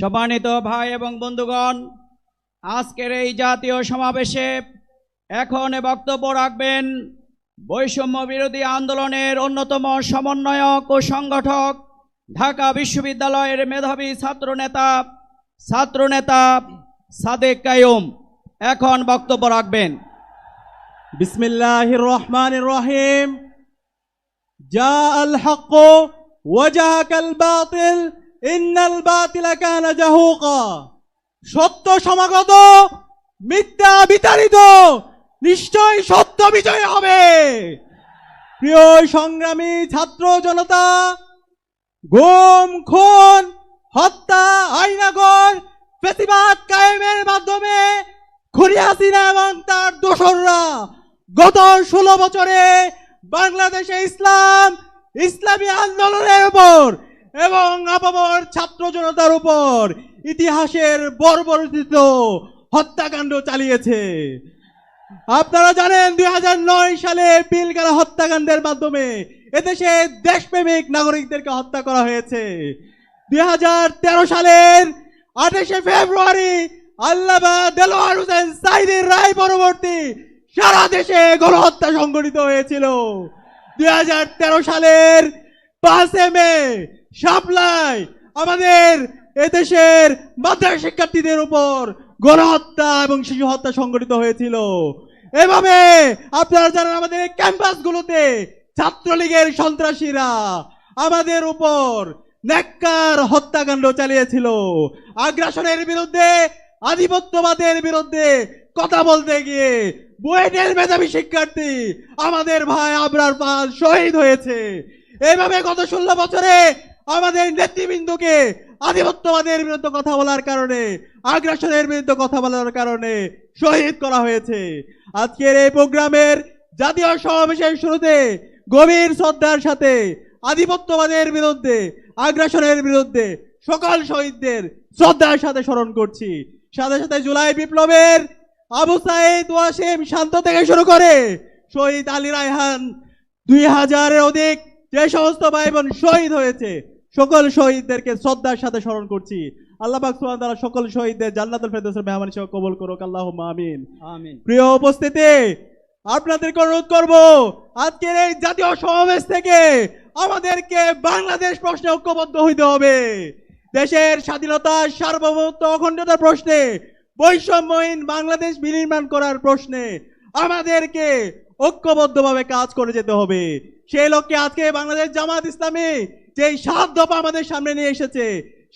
সম্মানিত ভাই এবং বন্ধুগণ, আজকের এই জাতীয় সমাবেশে এখন বক্তব্য রাখবেন বৈষম্য বিরোধী আন্দোলনের অন্যতম সমন্বয়ক ও সংগঠক, ঢাকা বিশ্ববিদ্যালয়ের মেধাবী ছাত্রনেতা সাদেক কাইয়ুম এখন বক্তব্য রাখবেন। বিসমিল্লাহির রহমানির রহিম। জাআল হক ওয়া জাহাকাল বাতিল ইন্নাল বাতিলা কানা জাহুকা। সত্য সমাগত, মিথ্যা বিতাড়িত, নিশ্চয় সত্য বিজয় হবে। প্রিয় সংগ্রামী ছাত্র জনতা, গুম, খুন, হত্যা, আইনাগর ফ্যাসিবাদ কায়েমের মাধ্যমে খুনি হাসিনা এবং তার দোসররা গত 16 বছরে বাংলাদেশে ইসলামী আন্দোলনের উপর এবং আপামর ছাত্র জনতার উপর ইতিহাসের বর্বরোচিত হত্যাকাণ্ড চালিয়েছে। আপনারা জানেন 2009 সালে পিলখানা হত্যাকাণ্ডের মাধ্যমে এদেশে দেশপ্রেমিক নাগরিকদেরকে হত্যা করা হয়েছে। 2013 সালের 28শে ফেব্রুয়ারি আল্লামা দেলোয়ার হোসেন সাঈদীর রায় পরবর্তী সারা দেশে গণহত্যা সংঘটিত হয়েছিল। 2013 সালের 5 মে শাপলায় আমাদের এদেশের মাদ্রাসা শিক্ষার্থীদের উপর গণহত্যা এবং শিশু হত্যা সংঘটিত হয়েছিল। এভাবে আপনারা জানেন আমাদের ক্যাম্পাসগুলোতে ছাত্রলীগের সন্ত্রাসীরা আমাদের উপর নেককার হত্যাকাণ্ড চালিয়েছিল। আগ্রাসনের বিরুদ্ধে, আধিপত্যবাদের বিরুদ্ধে কথা বলতে গিয়ে বুয়েটের মেধাবী শিক্ষার্থী আমাদের ভাই আবরার পাল শহীদ হয়েছে। এইভাবে গত 16 বছরে আমাদের নেতৃবৃন্দকে আধিপত্যবাদের বিরুদ্ধে কথা বলার কারণে, আগ্রাসনের বিরুদ্ধে কথা বলার কারণে শহীদ করা হয়েছে। আজকের এই প্রোগ্রামের জাতীয় সমাবেশের শুরুতে গভীর শ্রদ্ধার সাথে আধিপত্যবাদের বিরুদ্ধে, আগ্রাসনের বিরুদ্ধে সকল শহীদদের শ্রদ্ধার সাথে স্মরণ করছি। সাথে সাথে জুলাই বিপ্লবের আবু সাঈদ ওয়াসিম শান্ত থেকে শুরু করে শহীদ আলী রায়হান 2000-এর অধিক যে সমস্ত ভাই বোন শহীদ হয়েছে, সকল শহীদদেরকে শ্রদ্ধার সাথে স্মরণ করছি। আল্লাহ পাক সুবহানাহু ওয়া তাআলা সকল শহীদদের জান্নাতুল ফেরদৌসের মেহমান হিসেবে কবুল করুক, আল্লাহুম্মা আমিন। আমিন। প্রিয় উপস্থিতি, আপনাদেরকে অনুরোধ করব আজকের এই জাতীয় সমাবেশ থেকে আমাদেরকে বাংলাদেশ প্রশ্নে ঐক্যবদ্ধ হইতে হবে। দেশের স্বাধীনতা, সার্বভৌমত্ব, অখণ্ডতার প্রশ্নে, বৈষম্যহীন বাংলাদেশ বিনির্মাণ করার প্রশ্নে আমাদেরকে ঐক্যবদ্ধভাবে কাজ করে যেতে হবে। সেই লক্ষ্যে আজকে বাংলাদেশ জামাত ইসলামী যেই 7 দফা আমাদের সামনে নিয়ে এসেছে,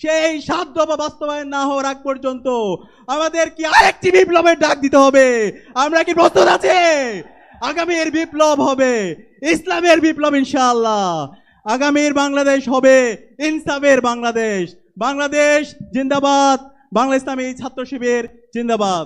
সেই 7 দফা বাস্তবায়ন না হওয়ার আগ পর্যন্ত আমাদের কি আরেকটি বিপ্লবের ডাক দিতে হবে। আমরা কি প্রস্তুত আছি? আগামীর বিপ্লব হবে ইসলামের বিপ্লব ইনশাআল্লাহ। আগামীর বাংলাদেশ হবে ইনসাফের বাংলাদেশ। বাংলাদেশ জিন্দাবাদ, বাংলা ইসলামী ছাত্র শিবির জিন্দাবাদ।